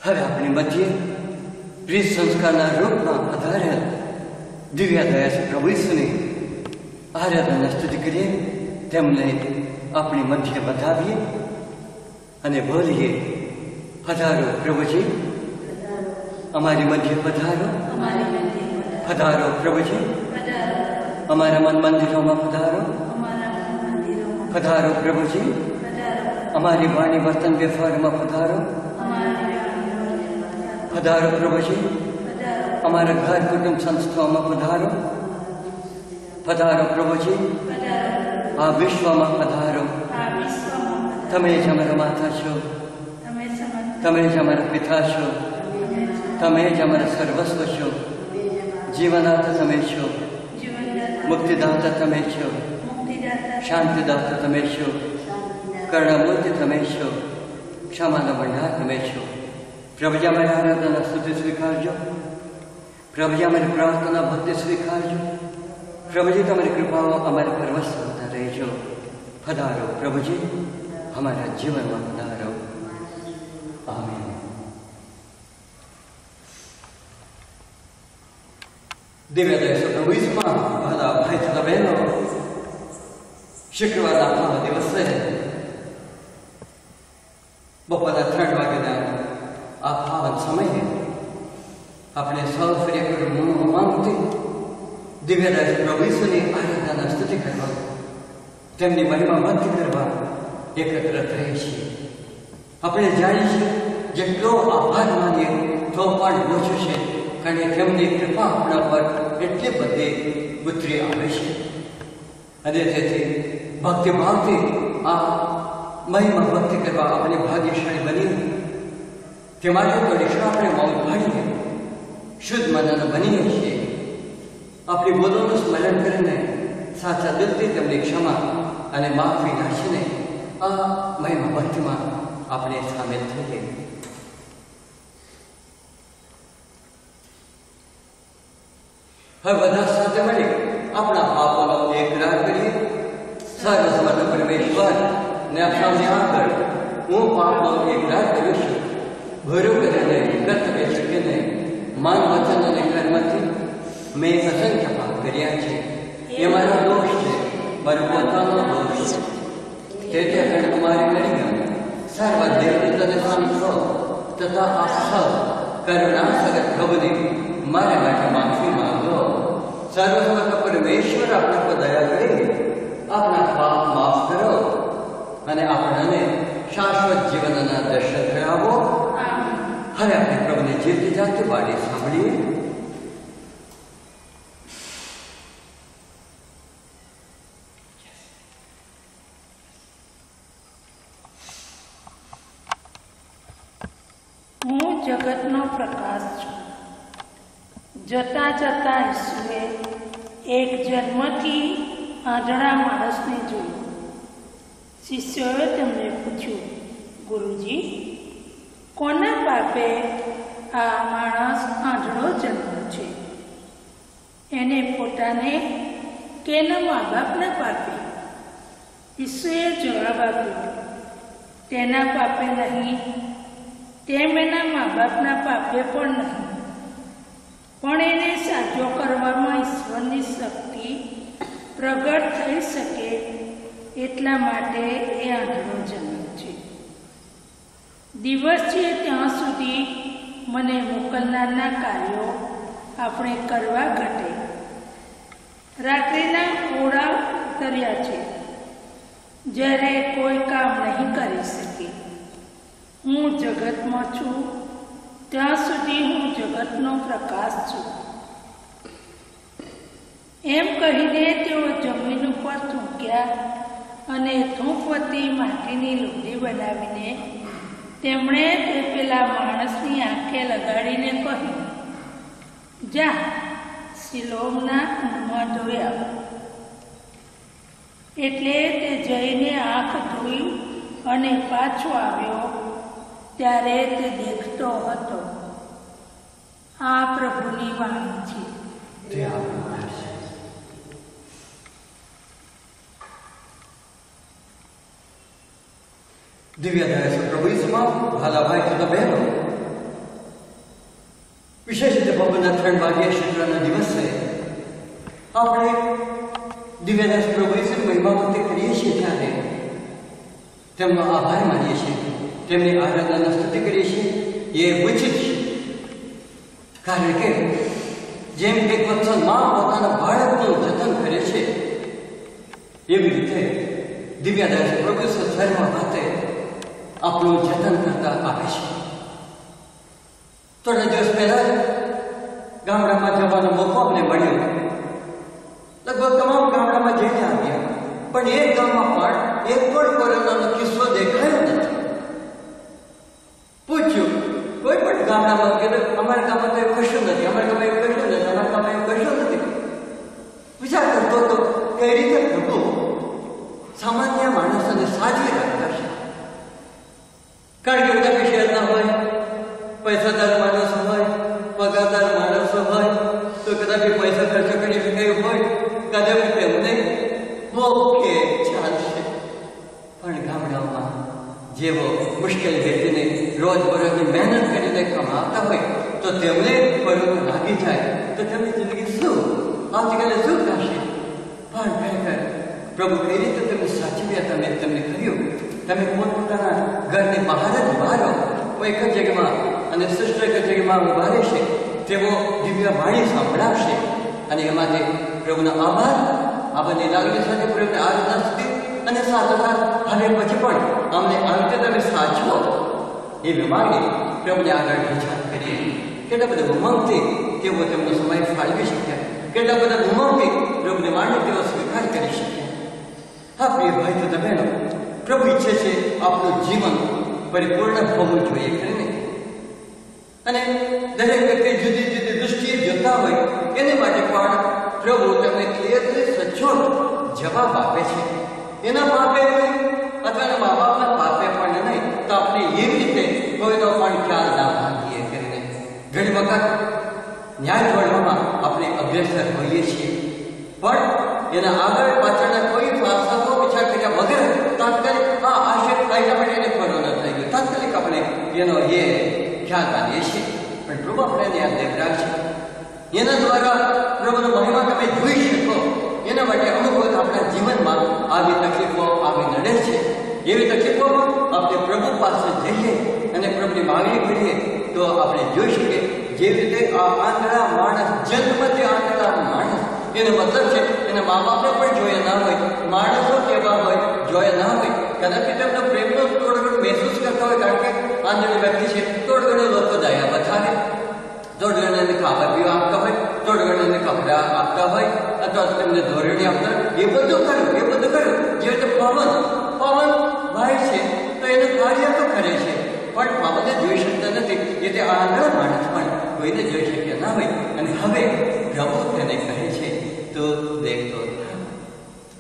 હવે આપણી મધ્યે પ્રીત સંસ્કારના રૂપમાં પધારેલ દિવ્ય દયાસુ પ્રભુ ઈસુની આરાધના સ્તુતિ કરીએ, તેમને આપણી મધ્ય વધાવીએ અને બોલીએ, પધારો પ્રભુજી, અમારી મધ્ય પધારો, પધારો પ્રભુજી, અમારા મન મંદિરોમાં પધારો, પધારો પ્રભુજી, અમારી વાણી વર્તન વ્યવહારમાં પધારો, પધારો પ્રભુજી, અમારા ઘર કુટુંબ સંસ્થાઓમાં પધારો, પધારો પ્રભુજી, આ વિશ્વમાં પધારો. તમે જ અમારા માતા છો, તમે જ અમારા પિતા છો, તમે જ અમારા સર્વસ્વ છો. જીવનદાતા તમે છો, મુક્તિદાતા તમે છો, શાંતિદાતા તમે છો, કરુણામૂર્તિ તમે છો, ક્ષમાનો ભંડાર તમે છો. પ્રભુજી અમારી આરાધના સ્તુતિ સ્વીકારજો, પ્રભુજી અમારી પ્રાર્થના ભક્તિ સ્વીકારજો. પ્રભુજી તમારી કૃપાઓ અમારે પર વસતા રહેજો. પધારો પ્રભુજી, અમારા જીવનમાં પધારો. આમીન. દિવ્ય દયાસુ પ્રભુ ઈસુમાં બધા ભાઈ તથા બહેનો, શુક્રવારના પાવન દિવસે બપોરના 3 વાગ્યાના આ પાવન સમયે આપણે સૌ ફરી એક માંગતી દિવ્ય દયાસુ પ્રભુ ઈસુની આરાધના સ્તુતિ કરવા, તેમની મહિમા ભક્તિ કરવા એકત્ર થઈએ છીએ. આપણે જાણીએ છીએ જેટલો આભાર માનીએ તો પણ ઓછું છે, કારણ કે તેમની કૃપા આપણા પર એટલી બધી ઉતરી આવે છે. અને તેથી ભક્તિભાવથી આ મહિમા ભક્તિ કરવા આપણે ભાગ્યશાળી બનીએ. તે માટે થોડી આપણે મૌન પાડીએ, શુદ્ધ મનન બનીએ છીએ. આપણી બોલોનું સ્મરણ કરીને સાચા દિલથી તેમની ક્ષમા અને માફી નાશીને આ મહિમા ભક્તિમાં આપણે સામેલ થઈએ. હવે બધા સાથે મળી આપણા પાપોનો એકરાર કરીએ. સર્વસમર્થ પરમેશ્વર ને આપણી આગળ હું પાપનો એકરાર કરું છું. ભૂરું કરીને કર્તવ્ય છૂટીને મન, વચન અને કર્મથી મેં અસંખ્ય પાપ કર્યા છે. એ મારો દોષ છે, મારો પોતાનો દોષ છે. તેથી અગર તમારી કરી સર્વ દેવદૂતોને સંતો તથા આ સૌ કરુણાસગર પ્રભુની મારા માટે માફી માંગો. સર્વસમર્થ પરમેશ્વર આપણા પર દયા કરી આપણા પાપ માફ કરો અને આપણને શાશ્વત જીવનના દર્શન કરાવો. હવે આપણે પ્રભુને જીવતી જાગતી વાણી સાંભળીએ. હું જગતનો પ્રકાશ છું. જતા જતા ઈસુએ એક જન્મથી આંધળા માણસને જોયું. શિષ્યોએ તેમને પૂછ્યું, ગુરુજી, કોના પાપે આ માણસ આંધળો જન્મ્યો છે? એને પોતાને કે એના મા બાપના પાપે? ઈસુએ જવાબ આપ્યો, તેના પાપે નહીં, તેમ એના મા બાપના પાપે પણ નહીં, પણ એને સાજો કરવામાં ઈશ્વરની શક્તિ પ્રગટ થઈ શકે એટલા માટે એ આંધળો જન્મ્યો છે. દિવસ છે ત્યાં સુધી મને મોકલનારના કાર્યો આપણે કરવા ઘટે. રાત્રિના ઓળા ઉતર્યા છે, જ્યારે કોઈ કામ નહીં કરી શકે. હું જગતમાં છું, ત્યાં સુધી હું જગતનો પ્રકાશ છું. એમ કહીને તેઓ જમીન ઉપર થૂંક્યા અને થૂંકવતી માટીની લોડી બનાવીને તેમણે તે પેલા માણસની આંખે લગાડીને કહ્યું, જા સિલોમના કૂવામાં ધોઈ આવ. એટલે તે જઈને આંખ ધોઈ અને પાછો આવ્યો. ત્યારે તે દેખતો હતો. આ પ્રભુની વાણી છે. દિવ્ય દયાસુ પ્રભુ ઈસુમાં વહાલા ભાઈ તથા બહેનો, 3 વાગ્યા શુક્રનો દિવસ છે. આપણે દિવ્યદાસ પ્રભુ ઈસુ મહિમા ભક્તિ કરીએ છીએ ત્યારે તેમનો આભાર માનીએ છીએ, તેમની આરાધના સ્તુતિ કરીએ છીએ. એ ઉચિત છે, કારણ કે જેમ એક વત્સલ માં પોતાના બાળકનું જતન કરે છે એવી રીતે દિવ્યદાસ પ્રભુ ઈસુ સર્વ માટે આપણું જતન કરતા આવે છે. થોડા દિવસ પહેલા ગામડામાં જવાનો મોકો અમને મળ્યો. લગભગ તમામ ગામડામાં જઈને આવ્યા, પણ એક ગામમાં પણ એક પણ કોરોનાનો કિસ્સો દેખાયો નથી. પૂછ્યું કોઈ પણ ગામડામાં કે અમારા ગામમાં તો એવું કશું નથી, અમારા ગામમાં એવું કશું નથી, અમારા ગામમાં એવું કશું નથી. વિચાર કરતો હતો કઈ રીતે પ્રભુ સામાન્ય માણસોને સાજી રાખતા છે. કારણ કે બધા શહેરના હોય, પૈસાદાર માણસો હોય, પગારદાર માણસો હોય, તો કદાચ પૈસા ખર્ચો કરી શકાયું હોય, કદાચ તેમને ઓકે ચાલશે. પણ ગામડાઓમાં જેવો મુશ્કેલ વ્યક્તિને રોજબરોજની મહેનત કરીને કમાતા હોય તો તેમને કોરોના લાગી જાય તો તેમની જિંદગી શું, આવતીકાલે શું થશે? પણ ખરેખર પ્રભુ કઈ રીતે તમે સાચવ્યા, તમે તેમને કહ્યું તમે પોતપોતાના ઘરની બહાર જ બહારો કોઈ એક જ જગ્યામાં અને શ્રેષ્ઠ એક જગ્યામાં ઉભા રહેશે, તેઓ દિવ્ય વાણી સંભળાવશે. અને એમાંથી પ્રભુનો આભાર, આ બધી લાગણી સાથે પ્રભુને આરાધના સ્તુતિ અને સાથોસાથ હવે પછી પણ અમને આ રીતે તમે સાચવો એવી માંગણી પ્રભુને આગળ વિચાર કરીએ. કેટલા બધા ઉમંગથી તેઓ તેમનો સમય ફાળવી શક્યા, કેટલા બધા ઉમંગથી પ્રભુની વાણી તેઓ સ્વીકાર કરી શક્યા. હા પ્રિય ભાઈ તો બહેનો, પ્રભુ ઈચ્છે છે આપણું જીવન પરિપૂર્ણ હોવું જોઈએ, ખરી ને? અને દરેક વ્યક્તિ જુદી જુદી દૃષ્ટિએ જોતા હોય એને માટે પણ પ્રભુ તેમને ક્લિયરલી સચોટ જવાબ આપે છે. એના પાપે નહીં અથવા એના મા બાપના પાપે પણ નહીં, તો આપણે એવી રીતે કોઈનો પણ ખ્યાલ ના રાખીએ કરીને ઘણી વખત ન્યાય જોડવામાં આપણે અગ્રેસર હોઈએ છીએ, પણ એના આગળ પાછળના કોઈ ફાસલાઓ વિચાર કર્યા વગર તાત્કાલિક આ આશય કાયદા માટે એને કોરોના થઈ ગયો, તાત્કાલિક આપણે એનો એ ખ્યાલ રાખીએ છીએ. પણ પ્રભુ આપણે યાદ દેવરાજ છે, એના દ્વારા પ્રભુનો મહિમા તમે જોઈ શકો. એના માટે અમુક વખત આપણા જીવનમાં આવી તકલીફો આવી નડે છે. એવી તકલીફોમાં આપણે પ્રભુ પાસે જઈએ અને પ્રભુની માગણી કરીએ તો આપણે જોઈ શકીએ. જેવી રીતે આ આંધળા માણસ, જન્મથી આંધળા માણસ, એનો મતલબ છે એના મા બાપને પણ જોયા ના હોય, માણસો કેવા હોય જોયા ના હોય, કદાચ તેમનો પ્રેમનો થોડો ઘણો મહેસૂસ કરતા હોય, કારણ કે આંધળી વ્યક્તિ છે, થોડો ઘણો લોકો દયા બતાવે, થોડું ઘણું એને ખાવા પીવા આપતા હોય, થોડું ઘણું એને કપડાં આપતા હોય, અથવા તેમને ધોરણી આપતા હોય. એ બધું કર્યું. જે રીતે પવન વાય છે તો એનું કાર્ય તો કરે છે, પણ પવનને જોઈ શકતા નથી. એટલે આંધળા માણસ પણ કોઈને જોઈ શક્યા ના હોય. અને હવે પ્રભુ તેને કહે છે તો દેખતો થા.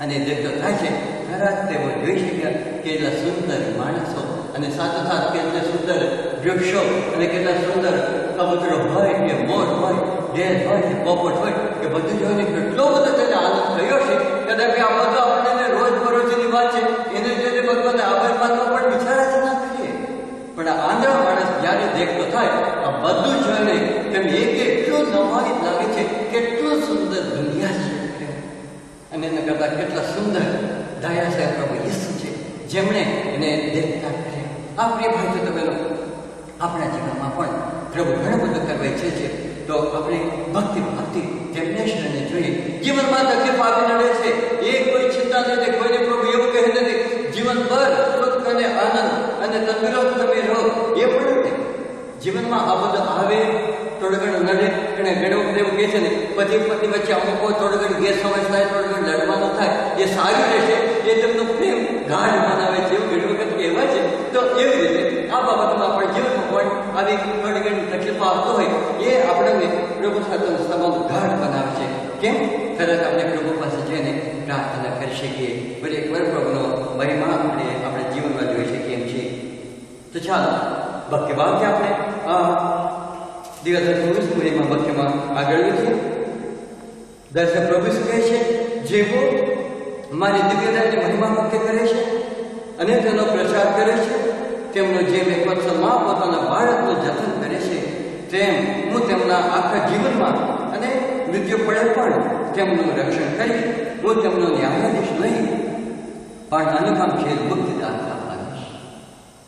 અને દેખતો થાય છે ખરા તેઓ જોઈ શક્યા કેટલા સુંદર માણસો અને સાથોસાથ કેટલા સુંદર વૃક્ષો અને કેટલા સુંદર કબૂતરો હોય કે મોર હોય, ઢેર હોય કે પોપટ હોય, કે બધું જોઈને કેટલો બધો તેને આનંદ થયો છે. કદાચ આ બધું આપણને રોજબરોજની વાત છે, એને જોઈને ભગવાનને આભાર માનવો પણ વિચાર જ ના કરીએ. પણ આ આંધળા માણસ જ્યારે દેખતો થાય આ બધું જોઈને તેમને કેટલું નવાઈ લાગે છે, કેટલું સુંદર દુનિયા છે. અને એના કરતા કેટલા સુંદર દયા છે પ્રભુ ઈસુ છે, જેમણે એને દેખતા કર્યા. આ પ્રિય ભાઈ તો બહેનો, આપણા જીવનમાં પણ પ્રભુ ઘણું બધું કરવા ઈચ્છે છે. તો આપણે ભક્તિ તેમને શરણે જોઈએ. જીવનમાં તકલીફ આવી નડે છે, એ કોઈ ચિંતા નથી. કોઈને પ્રભુ એવું કહે નથી જીવનભર સુખ અને આનંદ અને તંદુરસ્ત તમે રહો, એ પણ નથી. જીવનમાં આ બધું આવે, થોડું ઘણું નડે. અને ઘણું વખત એવું કહે છે ને, પતિ પત્ની વચ્ચે અમુક થોડું ઘણું ગેરસમજ થાય, થોડું ઘણું લડવાનું થાય, એ સારું રહેશે, એ તેમનો પ્રેમ ગાઢ બનાવે છે, એવું ઘણી વખત કહેવાય છે. તો એવી રીતે આ બાબતમાં પણ જીવનમાં પણ આવી થોડી ઘણી તકલીફો આવતો હોય, એ આપણને પ્રભુ સાથેનો સંબંધ ગાઢ બનાવે છે. કેમ? તરત આપણે પ્રભુ પાસે જઈને પ્રાર્થના કરી શકીએ. ફરી એકવાર પ્રભુનો મહિમા આપણે આપણા જીવનમાં જોઈ શકીએ એમ છીએ. તો ચાલો ભક્તિભાવથી આપણે આ દિવસ 24 મહિમા ભક્તિમાં આગળ વધીએ. દર્શક પ્રભુ શું કહે છે? જેવો મારી દિવ્યતાની મહિમા ભક્તિ કરે છે અને તેનો પ્રચાર કરે છે, તેમનો જેમ એક વત્સલમાં પોતાના બાળકનું જતન કરે છે, તેમ હું તેમના આખા જીવનમાં અને મૃત્યુ પડે પણ તેમનું રક્ષણ કરીશ. હું તેમનો ન્યાયાધીશ નહીં, પણ અનુપમશીલ મુક્તિદાતા બનીશ.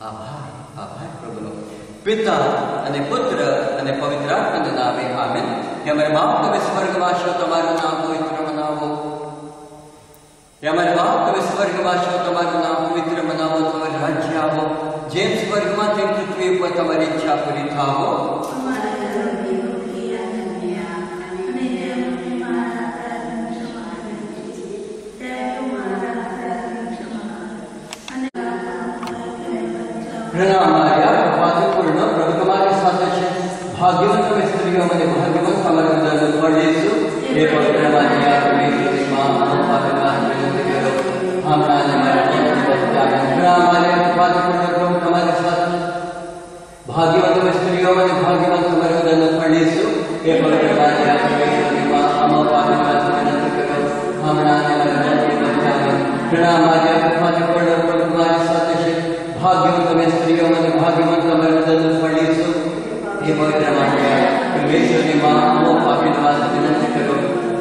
આભાર, આભાર પ્રભુનો. પિતા અને પુત્ર અને પવિત્ર આત્માના નામે આમેન. કે અમારા બાપ તમે સ્વર્ગમાં છો, તમારું નામ પવિત્ર મનાવો. અમારા બાપ તમે સ્વર્ગમાં છો, તમારું નામ પવિત્ર મનાવો. તમારું રાજ્ય આવો, જેમ સ્વર્ગમાં તેમ પૃથ્વી ઉપર તમારી ઈચ્છા પૂરી થાવો. પ્રણામ માર્યા, પાતપૂર્ણ પ્રભુ તમારી સાથે છે. ભાગ્યવંત તમે સ્ત્રીઓ અને ભાગ્યવંત તમારા ઉદરનું ફળ લેશો. હે પવિત્ર માર્યા, તમે માં પાપમાં વિનંતી કરો, હમણાં અને મારા મૃત્યુ વખતે આમેન. પ્રણામ માર્યા, પાતપૂર્ણ પ્રભુ તમારી સાથે. ભાગ્યવંત તમે સ્ત્રીઓ અને ભાગ્યવંત તમારા ઉદરનું ફળ લેશો. હે પવિત્ર માર્યા, તમે માં પાપમાં વિનંતી કરો, હમણાં અને મારા મૃત્યુ વખતે આમેન. પ્રણામ માર્યા, પાતપૂર્ણ પ્રભુ તમારી સાથે છે. ભાગ્યવંત તમે સ્ત્રીઓ અને ભાગ્યવંત તમારા ઉદરનું ફળ લેશો. હે પવિત્ર માર્યા, પરમેશ્વરની માં પાપીમાં વિનંતી કરો,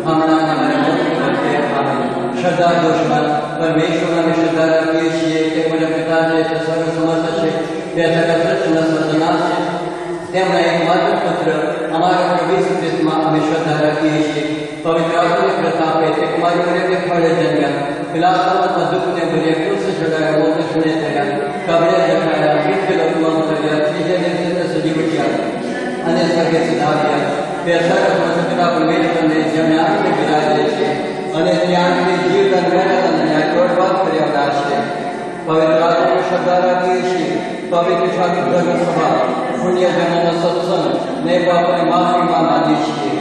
હમણાં અને મારા મૃત્યુ વખતે આમેન. શ્રદ્ધા દોષમાં પરમેશ્વર અમે શ્રદ્ધા રાખીએ છીએ કે મારા પિતા જે છે સર્વ સમર્થ છે, તે જગત રચના સર્જનાર છે. તેમના એકમાત્ર પુત્ર અમારા પ્રભુ ઈસુ ખ્રિસ્તમાં અમે શ્રદ્ધા રાખીએ છીએ. પવિત્ર આત્માની પ્રતાપે તે કુમારી મરિયમને ફળે જન્મ્યા, પિલાતસમાં દુઃખને ભર્યા, ક્રૂસે ચડાયા, મોતે શૂળે થયા, કબરે રખાયા, મૃત્યુ લોકમાં ઉતર્યા, ત્રીજે દિવસે સજી ઉઠ્યા અને સ્વર્ગે સીધાવ્યા. તે સર્વસ્વ પિતા પરમેશ્વરને જેમણે આંખે બિરાજે છે અને ત્યાંથી જીવન મહેનત અને ન્યાયપૂર્વક કર્યા છે. પવિત્ર આત્માની શ્રદ્ધા રાખીએ છીએ. પવિત્ર શાસ્ત્ર ધર્મ સભા, પુણ્યજનોનો સત્સંગ ને પાપની માફીમાં માંગીએ છીએ.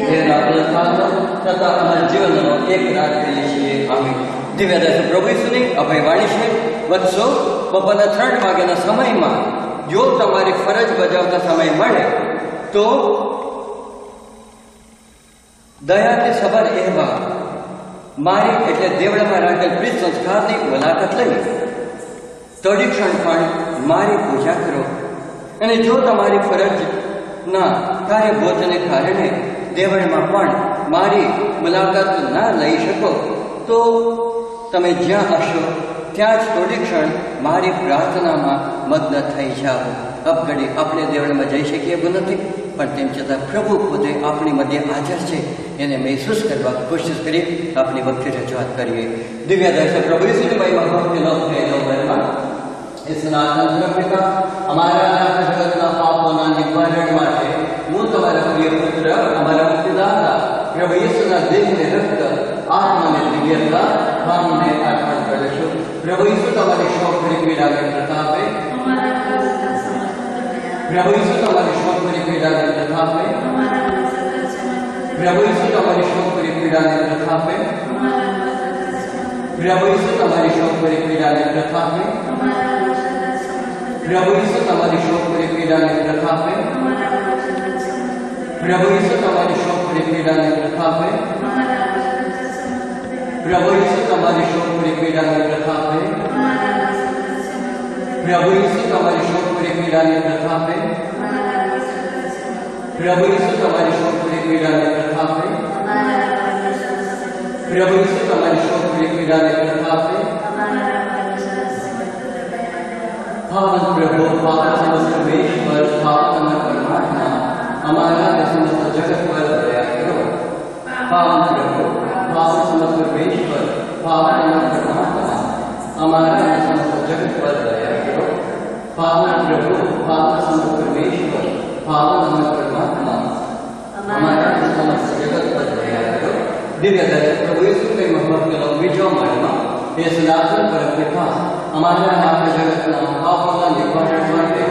હે રાત્રિકાળનો તથા અમારા જીવનનો એક રાત કરીએ છીએ. આમીન. દિવ્યદાસ પ્રભુ ઈસુની અભયવાણી છે. વત્સો, બપોરના 3 વાગ્યાના સમયમાં જો તમારી ફરજ બજાવતા સમય મળે તો દયાથી સબર એવા મારી એટલે દેવળામાં રાખેલ પ્રીત સંસ્કારની મુલાકાત લઈ થોડી ક્ષણ પણ મારી પૂજા કરો. અને જો તમારી ફરજના કાર્યબોધને કારણે દેવળમાં પણ મારી મુલાકાત ના લઈ શકો તો તમે જ્યાં હશો ત્યાં જ થોડી ક્ષણ મારી પ્રાર્થનામાં મગ્ન થઈ જાઓ. અપઘડી આપણે દેવળમાં જઈ શકીએ એવું નથી, પણ તેમ છતાં પ્રભુ પોતે આપણી મધ્ય હાજર છે એને મહેસૂસ કરવા કોશિશ કરીએ. આપણી વખતે રજૂઆત કરીએ. દિવ્ય દર્શન પ્રભુ ઈસુની મહિમા ભક્તિનો થયેલો બનવા એ સનાતન પિતા, અમારા આખા જગતના પાપોના નિવારણ માટે હું તમારા પ્રિય પુત્ર, અમારા મુક્તિદાતા પ્રભુ ઈસુના દેહને રક્ત, આત્માને દિવ્યતા, ભાવને અર્પણ કરે છું. પ્રભુ ઈસુ તમારી શોકરી પીડાને પ્રતાપે, પ્રભુ ઈસુ તમારી શોકરી પીડાને પ્રતાપે, પ્રભુ ઈસુ તમારી શોકરી પીડાને પ્રતાપે, પ્રભુ ઈસુ તમારી શોકરી પીડાને પ્રતાપે, પ્રભુ ઈસુ તમારી શોકરી પીડાને પ્રતાપે, પ્રભુ ઈસુ તમારી શોકરી પીડાને પ્રતાપે, પ્રભુ ઈસુ તમારી શોકરી પીડાને પ્રતાપે, પ્રભુ ઈસુ તમારી શોકરી પીડાને પ્રતાપે, પ્રભુ ઈસુ તમારી શોકરી પીડાને પ્રતાપે, પ્રભુ ઈસુ તમારી શોકરી પીડાને પ્રતાપે. પાવન પ્રભુ, પાવન સર્વેશ્વર, પાવન પરમાત્મા, અમારા સમસ્ત જગત પર દયા કરો. પાવન પ્રભુ, પાવન સર્વેશ્વર, પાવન પરમાત્મા, અમારા સમસ્ત જગત પર દયા કરો. પાવન પ્રભુ, પાવન સર્વેશ્વર, પાવન પરમાત્મા, અમારા સમસ્ત જગત પર દયા કરો. દિવ્ય દર્શક પ્રભુ ઈસુની મહત્વનો બીજો મહિમા એ સનાતન પરમપિતા અમારા આખા જગતના પાપોના નિવારણ માટે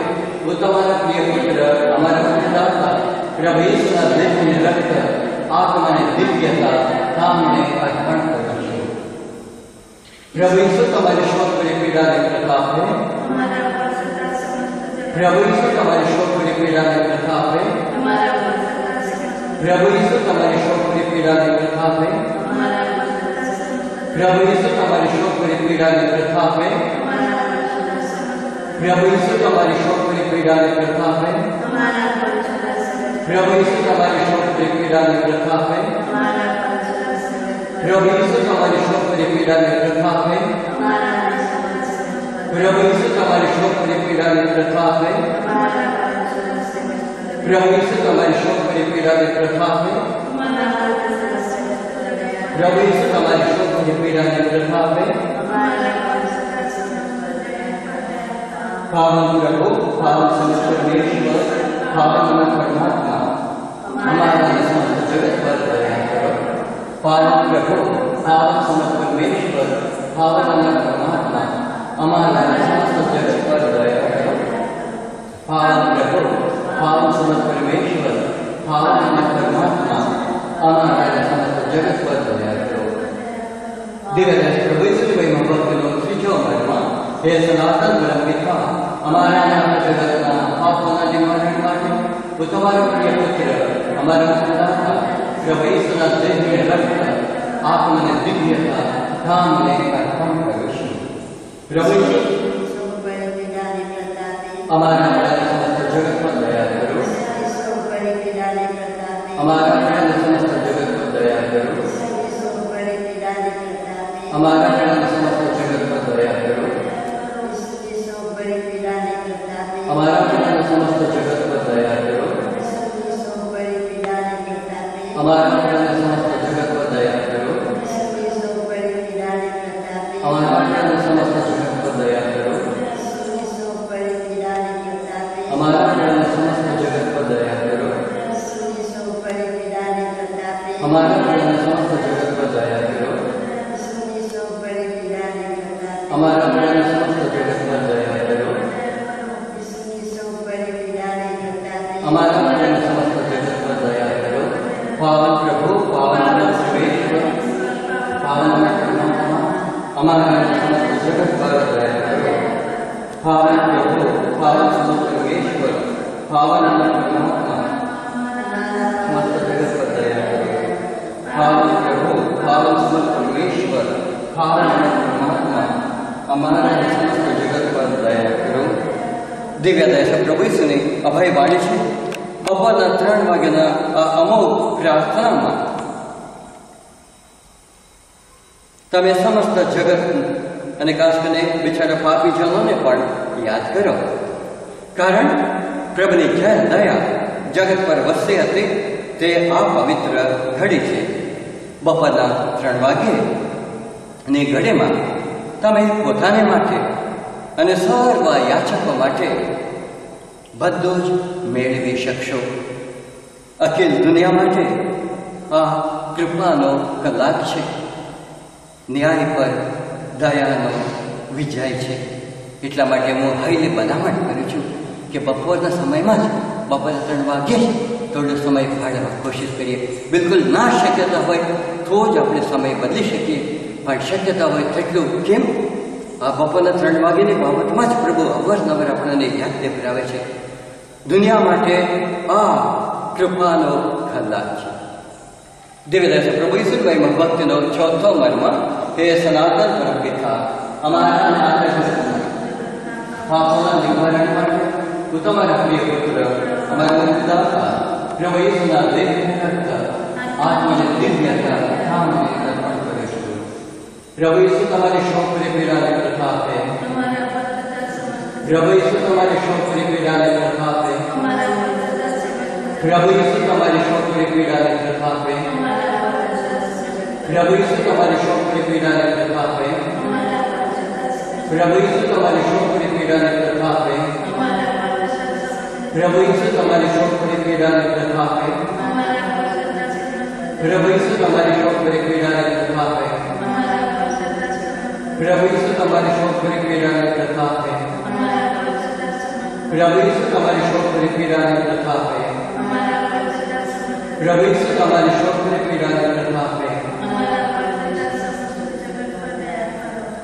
હું તમારા પ્રિય પુત્ર, અમારા મુક્તિદાતા પ્રભુ ઈસુના દેહને રક્ત, આત્માને દિવ્યતા, નામને અર્પણ કરું છું. પ્રભુ ઈસુ તમારી શોકરી પીડાને પ્રતાપે, પ્રભુ ઈસુ તમારી શોકરી પીડાને પ્રતાપે, પ્રભુ ઈસુ તમારી શોકરી પીડાને પ્રતાપે, પ્રભુ ઈસુ તમારી શોકરી પીડાને પ્રતાપે, પ્રભુ ઈસુ તમારી શોકરી પીડાને પ્રતાપે, प्रभु यीशु तुम्हारी शोक भरी पीड़ा निवृत्त है। प्रभु यीशु तुम्हारी शोक भरी पीड़ा निवृत्त है। प्रभु यीशु तुम्हारी शोक भरी पीड़ा निवृत्त है। प्रभु यीशु तुम्हारी शोक भरी पीड़ा निवृत्त है। प्रभु यीशु तुम्हारी शोक भरी पीड़ा निवृत्त है। पावन प्रभु, पावन समस्त परमेश्वर, पावन अनंत परमात्मा, हमारा समस्त जगत पर दया करो। पावन प्रभु, पावन समस्त परमेश्वर, पावन अनंत परमात्मा, हमारा समस्त जगत पर दया करो। पावन प्रभु, पावन समस्त परमेश्वर, पावन अनंत परमात्मा, हमारा समस्त जगत पर दया करो। दिव्य प्रभु यीशु के मोहब्बत के लोग त्रिजो महिमा हे सनातन धर्म पिता, हमारा नाम जगत ना पापों निवारण माटे वो तुम्हारे प्रिय पुत्र हमारा मुक्तिदाता प्रभु यीशु ना दिव्य रक्त आपने दिव्यता धाम लेकर हम प्रवेश प्रभु यीशु हमारा समस्त जगत पर दया करो। हमारा समस्त जगत पर दया करो। हमारा समस्त जगत पर दया करो। हमारा समस्त जगत पर दया करो। हमारा समस्त जगत पर दया करो। हमारा समस्त जगत पर दया करो। हमारा समस्त जगत पर दया करो। हमारा समस्त जगत पर दया करो। हमारा समस्त जगत पर दया करो। हमारा समस्त जगत पर दया करो। पावन प्रभु, पावन परमेश्वर, पावन परमात्मा, हमारा समस्त जगत पर दया करो। पावन प्रभु, पावन समस्त परमेश्वर, पावन परमात्मा, समस्त जगत पर दया करो। पावन प्रभु, पावन समस्त परमेश्वर, पावन परमात्मा, हमारा समस्त जगत पर दया करो। दिव्य दया प्रभु यीशुने अभय वाणी છે બપોરના 3 વાગ્યાના આ અમોઘ પ્રાર્થનામાં તમે સમસ્ત જગત અને ખાસ કરીને બિચારા પાપીજનોને પણ યાદ કરો, કારણ પ્રભુની જય દયા જગત પર વસી હતી તે આ પવિત્ર ઘડી છે। બપોરના 3 વાગ્યાની ઘડીમાં તમે પોતાને માટે અને સર્વ યાચકો માટે બધું જ મેળવી શકશો। અખિલ દુનિયા માટે આ કૃપાનો કલાક છે। ન્યાય પર દયાનો વિજય છે। એટલા માટે હું હાઈલી બનાવટ કરું છું કે બપોરના સમયમાં જ બપોરે 3 વાગ્યે જ થોડો સમય ફાળવવા કોશિશ કરીએ। બિલકુલ ના શક્યતા હોય તો જ આપણે સમય બદલી શકીએ, પણ શક્યતા હોય તેટલું કેમ આ બપોરના 3 વાગ્યાની બાબતમાં જ પ્રભુ અવારનવાર આપણને યાદ દેવરાવે છે। दुनिया માટે આ કૃપાનો કલાક છે। દિવ્ય પ્રભુ ઈસુભાઈ ભક્તિનો ચોથો મર્મ હે સનાતન પરમ પિતા, અમારા પાપોના નિવારણ માટે હું તમારા પ્રિય પુત્ર અમારા મુક્તિદાતા પ્રભુ ઈસુના દિવ્ય રક્ત આત્માને દિવ્યતા ધામને અર્પણ કરું છું। પ્રભુ ઈસુ તમારી શોક ભરી પીડાને પ્રથા આપે। प्रभु यीशु तुम्हारे शोक भरी पीड़ा ने प्रथा पे। प्रभु यीशु तुम्हारी शोक भरी पीड़ा ने प्रथा पे। प्रभु यीशु तुम्हारी शोक भरी पीड़ा ने प्रथा पे। प्रभु यीशु तुम्हारी शोक भरी पीड़ा ने प्रथा पे। प्रभु यीशु तुम्हारी शोक भरी पीड़ा ने प्रथा पे। प्रभु यीशु तुम्हारी शोक भरी पीड़ा ने प्रथा पे। प्रभु यीशु तुम्हारी शोक भरी पीड़ा ने प्रथा पे। प्रभु यीशु तुम्हारी शोक भरी पीड़ा ने प्रथा पे। प्रभु यीशु तुम्हारी शोक भरी पीड़ा ने प्रथा पे।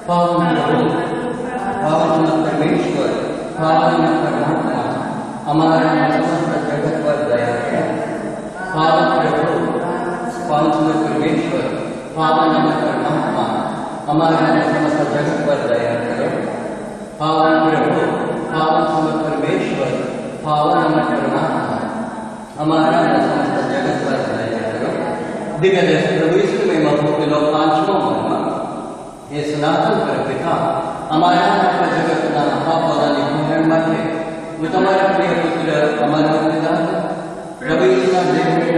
पावन प्रभु, पावन परमेश्वर, पावन परमात्मा, हमारा समस्त जगत पर दया करो। पावन प्रभु, पावन परमेश्वर, पावन परमात्मा, हमारा समस्त जगत पर दया करो। पावन प्रभु, पावन परमेश्वर, पावन परमात्मा, हमारा दिव्य दर्शन प्रभु यीशु महिमा भक्ति लोग 5वां महिमा ये सनातन पर पिता हमारा आत्मा जगत ना महापौराणिक भूषण माटे वो तुम्हारा प्रिय पुत्र हमारा पिता प्रभु यीशु ना देव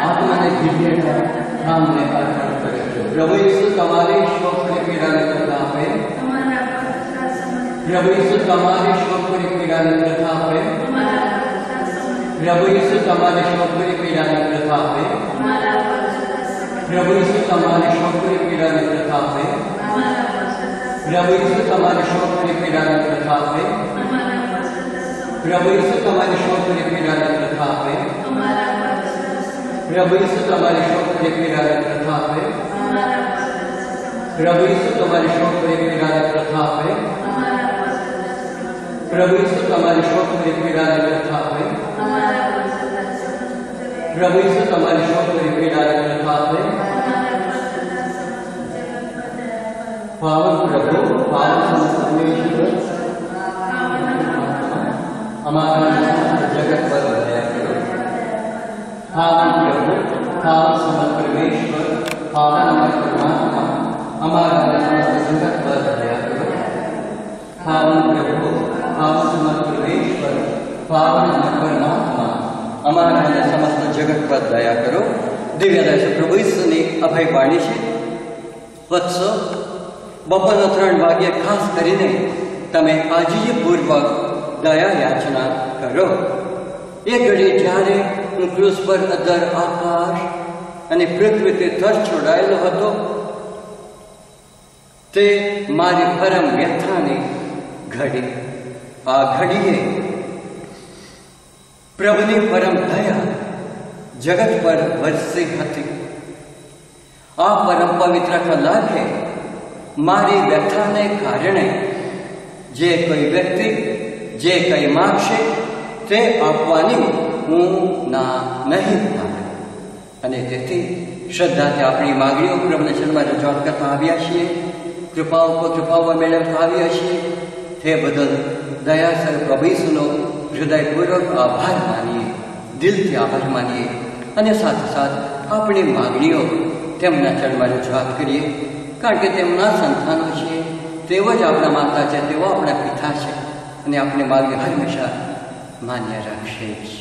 आत्मा ने दिव्य नाम ने अर्पण करे प्रभु यीशु तुम्हारे शोक की पीड़ा ने कथा पे प्रभु यीशु तुम्हारे शोक की पीड़ा ने कथा पे प्रभु यीशु तुम्हारे शोक की पीड़ा ने कथा पे प्रभु यीशु तुम्हारे शोक की पीड़ा ने कथा पे प्रभु यीशु तुम्हारे शोक की पीड़ा ने कथा पे प्रभु यीशु तुम्हारे शोक की पीड़ा ने कथा पे प्रभु यीशु तुम्हारे शोक की पीड़ा ने कथा पे प्रभु यीशु तुम्हारे शोक की पीड़ा ने कथा पे प्रभु यीशु तुम्हारे शोक की पीड़ा ने कथा पे प्रभु यीशु तुम्हारे शोक की पीड़ा ने कथा पे पावन प्रभु पावन परमेश्वर हमारा जगत पर दया करो पावन प्रभु पावन समर्थ परमेश्वर पावन परमात्मा हमारा जगत पर दया करो पावन प्रभु पावन समर्थ परमेश्वर पावन परमात्मा हमारा समस्त जगत पर दया करो दिव्य दर्शन प्रभु ईश्वरनी अभय वाणी છે વત્સો બપોરના 3 વાગ્યે ખાસ કરીને તમે આજીપૂર્વક દયા યાચના કરો એ ઘડી જ્યારે હું ક્રૂસ પર અધર આકાશ અને પૃથ્વીથી થર છોડાયેલો હતો તે મારી પરમ વ્યથાની ઘડી આ ઘડીએ પ્રભુની પરમ દયા જગત પર વરસી હતી આ પરમ પવિત્ર કલાકે મારી વ્યથાને કારણે જે કોઈ વ્યક્તિ જે કંઈ માગશે તે આપવાની હું ના નહીં પાડું અને તેથી શ્રદ્ધાથી આપણી માગણીઓ પ્રભુના ચરણમાં રજૂઆત કરતા આવ્યા છીએ કૃપાઓ પર કૃપાઓ મેળવતા આવ્યા છીએ તે બદલ દયાસર પ્રભુ ઈસુનો હૃદયપૂર્વક આભાર માનીએ દિલથી આભાર માનીએ અને સાથોસાથ આપણી માગણીઓ તેમના ચરણમાં રજૂઆત કરીએ કારણ કે તેમના સંતાનો છે તેઓ જ આપણા માતા છે તેઓ આપણા પિતા છે અને આપણે માગણી હંમેશા માન્ય રાખશે જ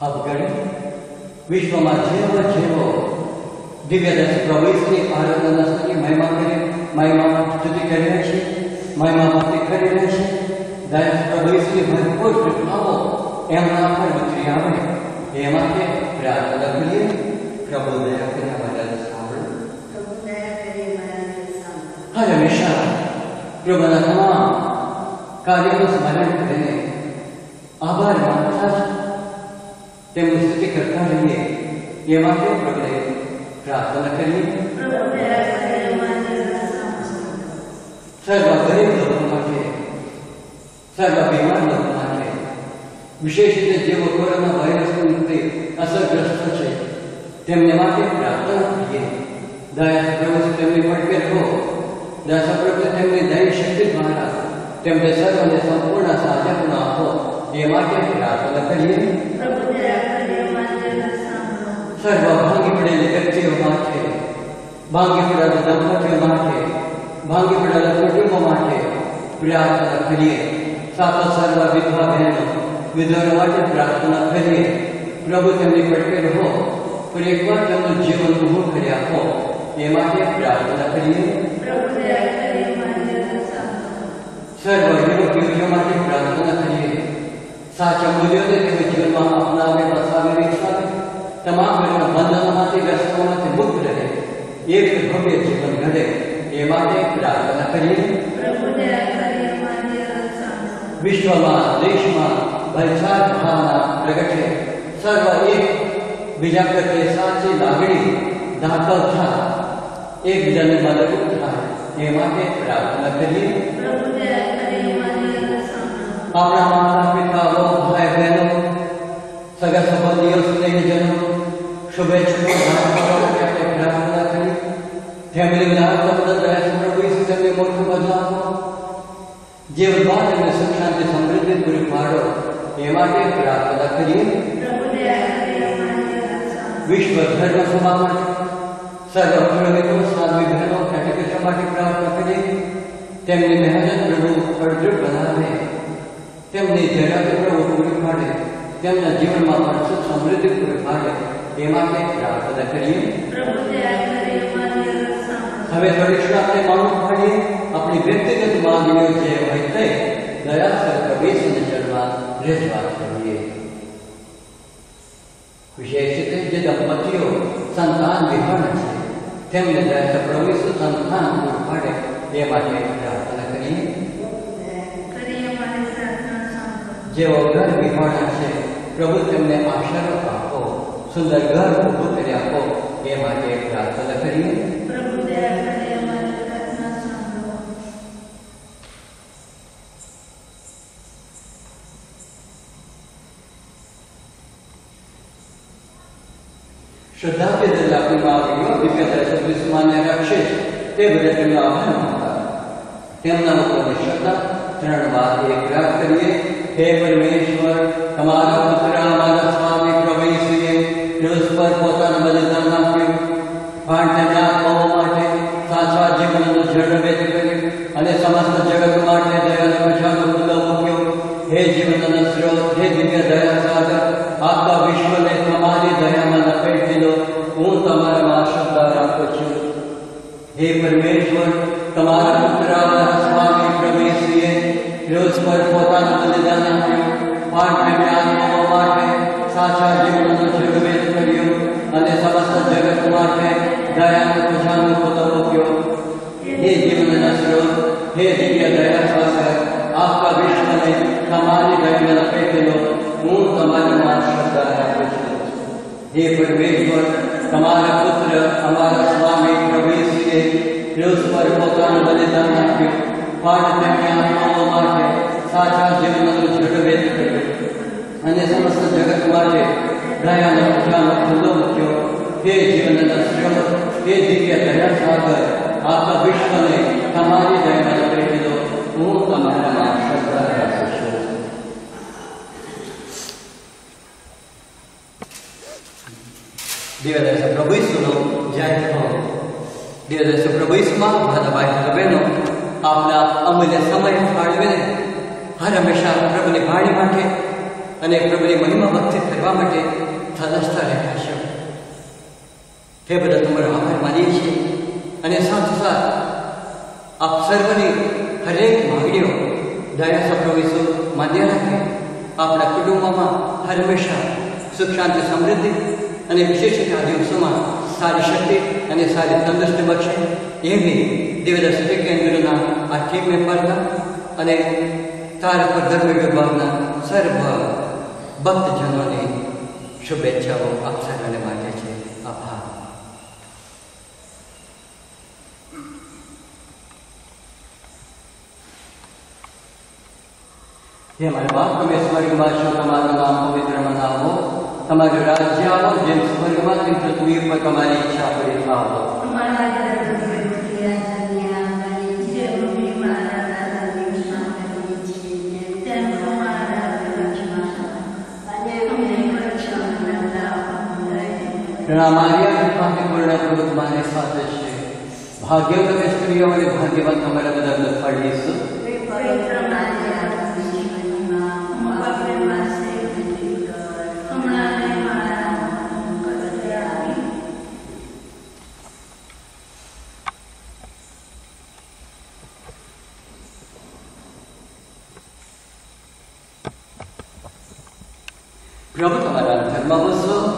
अब गणे विश्व में जेवो जेवो दिव्य दर्शन प्रभु ईश्वरी आराधना स्तुति महिमा करे महिमा स्तुति કરી રહ્યા છે महिमा भक्ति કરી રહ્યા છે દયા પ્રભુ ઈશ્વરી ભરપૂર કૃપાઓ એમના પર ઉતરી આવે એ માટે પ્રાર્થના કરીએ પ્રભુ દયા કરી અમારા સાંભળો હર હંમેશા પ્રભુના તમામ કાર્યોનું સ્મરણ કરીને આભાર માનતા તેમની સ્તુતિ કરતા રહીએ એ માટે પ્રભુને પ્રાર્થના કરીએ સર્વ ગરીબ લોકો માટે સર્વ બીમાર લોકો માટે વિશેષ રીતે જેઓ કોરોના વાયરસની અસરગ્રસ્ત છે તેમને માટે પ્રાર્થના કરીએ દયા પ્રભુ તેમની પડકે રહો દયા પ્રભુ તેમની દૈવ શક્તિ દ્વારા તેમને સર્વને સંપૂર્ણ સાધન આપો એ માટે પ્રાર્થના કરીએ सर्व भांगी पड़ेली व्यक्तिओ माटे भांगी पड़ेला दंपतिओ माटे भांगी पड़ेला कुटुंबो माटे प्रार्थना करिए साथ सर्व विधवा बहनों विधवा माटे प्रार्थना करिए प्रभु तेमनी पड़के रहो पर एक बार तेमनुं जीवन ऊभुं करी आपो ए माटे प्रार्थना करिए सर्व युवक माटे प्रार्थना करिए साचा मूल्योने तेमना जीवनमां अपनावे बसावे विकसावे तमाम प्रकार बंधनों व्यस्तों से मुक्त रहे एक भव्य जीवन घड़े ये माटे प्रार्थना करिए विश्व में देश में भाईचार भावना प्रगटे सर्व एक बीजा प्रत्ये साची लागणी दाखल था एक बीजा ने मददरूप था ये माटे प्रार्थना करिए આપણા માતા પિતાઓ ભાઈ બહેનો સગા સંબંધીઓ સ્નેહીજનો શુભેચ્છકો આપણે પ્રાર્થના કરી ફેમિલીના બધા પ્રભુ ઈસુને મોટું બદલાવો જીવન બાદ એમને સુખ શાંતિ સમૃદ્ધિ પૂરી પાડો એ માટે પ્રાર્થના કરીએ વિશ્વ ધર્મ સભા માટે સર્વ પુરોહિતો સાધ્વી બહેનો કેટેકિસ્ટ માટે પ્રાર્થના કરીએ તેમની મહેનત પ્રભુ ફળદ્રુપ બનાવે તેમની જરૂરિયાતો પ્રભુ પૂરી પાડે તેમના જીવનમાં પણ સુખ સમૃદ્ધિ પૂરી પાડે એ માટે પ્રાર્થના કરીએ હવે થોડી ક્ષણ આપણે મૌન પાડીએ આપણી વ્યક્તિગત માંગણીઓ જે હોય તે દયાસર પ્રભુના ચરણમાં રજૂઆત કરીએ વિશેષ રીતે જે દંપતીઓ સંતાન વિહોણા છે તેમને દયાસર પ્રભુ સંતાન પૂરું પાડે એ માટે પ્રાર્થના કરીએ જેઓ ઘર વિહોણા છે પ્રભુ તેમને આશીર્વાદ આપો સુંદર ઘર ઊભું કરી આપો એ માટે પ્રાર્થના કરીએ श्रद्धा के दिल अपनी मांगणीઓ દિવ્ય દર્શન વિશ્વમાન્ય રાખશે તે બદલ તેમનો આભાર માનતા તેમના ઉપરની શ્રદ્ધા 3 વાર એકરાર કરીએ હે પરમેશ્વર તમારા પુત્ર અમારા સ્વામી પ્રભુ ઈસુએ ક્રુસ પર પોતાનું બલિદાન આપ્યું પાણને આપવા માટે સાચા જીવનનું જળવેદ કર્યું અને સમસ્ત જગત માટે દયાનો ખજાનો ખુલ્લો મૂક્યો હે જીવનનો સ્ત્રોત હે દિવ્ય દયા સાગર આખા વિશ્વને તમારી દયામાં લપેટી લો હું તમારામાં શ્રદ્ધા રાખું છું હે પરમેશ્વર તમારા પુત્ર અમારા સ્વામી પ્રભુ ઈસુએ ક્રુસ પર પોતાનું બલિદાન આપ્યું પાણને આપવા માટે સાચા જીવનનો જળવેદ કર્યો અને સમસ્ત જગત માટે દયાનો ખજાનો ખુલ્લો મૂક્યો હે જીવનના સ્ત્રોત હે દિવ્ય દયા સાગર આખા વિશ્વને તમારી દયામાં લપેટી લો હું તમારામાં શ્રદ્ધા રાખું છું હે પરમેશ્વર તમારા પુત્ર અમારા સ્વામી પ્રભુ ઈસુએ ક્રુસ પર પોતાનું બલિદાન આપ્યું પાઠ તેમને આપવા માટે સાચા જીવનનું જળવેદ કર્યું અને સમસ્ત જગત માટે દયાનો ખજાનો ખુલ્લો મૂક્યો હે જીવનના સ્ત્રોત હે દિવ્ય દયા સાગર આખા વિશ્વને તમારી દયામાં લપેટી લો હું તમારામાં શ્રદ્ધા રાખું છું દિવસ પ્રભુ ઈસુનો જય હો દિવસ પ્રભુ ઈસુમાં બધા ભાઈ બહેનો આપના અમૂલ્ય સમય ફાળવીને હર હંમેશા પ્રભુની વાણી માટે અને પ્રભુની મહિમા ભક્તિ કરવા માટે થલસતા રહ્યા છો તે બધા તમારો આભાર માનીએ છીએ અને સાથોસાથ આપ સર્વની હરેક માંગણીઓ દયા પ્રભુ ઈસુ માન્ય રાખે આપણા કુટુંબોમાં હર હંમેશા સુખ શાંતિ સમૃદ્ધિ અને વિશેષ આ દિવસોમાં સારી શક્તિ અને સારી તંદુરસ્તી બક્ષે એવી દિવ્યદર્શ કેન્દ્રના આ ટીમ મેમ્બરના અને તારક ધર્મ વિભાગના સર્વ ભક્તજનોની શુભેચ્છાઓ આપ સર્વને માટે છે આભાર हे हमारे बाप તમે સ્વર્ગમાં છો તમારું નામ પવિત્ર મનાવો તમારું રાજ્ય આવો જેમ સ્વર્ગમાં તેમ પૃથ્વી પર તમારી ઈચ્છા પૂરી થાવો મારિયા કૃપા કે પૂર્ણ પ્રભુ તમારી સાથે છે ભાગ્યવત સ્ત્રીઓ અને ભાગ્યવાન તમારા બધા ફળ ઈસુ प्रभु तुम्हारा धर्म बसो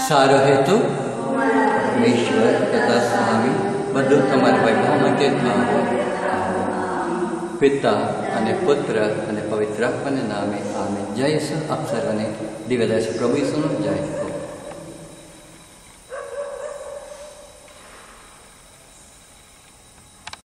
સારો હેતુ ઈશ્વર તથા સ્વામી બધું તમારા વૈભવ માટે થાવ. પિતા અને પુત્ર અને પવિત્ર આત્માના નામે આમેન. જય ઈસુ. આપ સર્વને દિવ્યદાસ પ્રભુ ઈસુનો જય.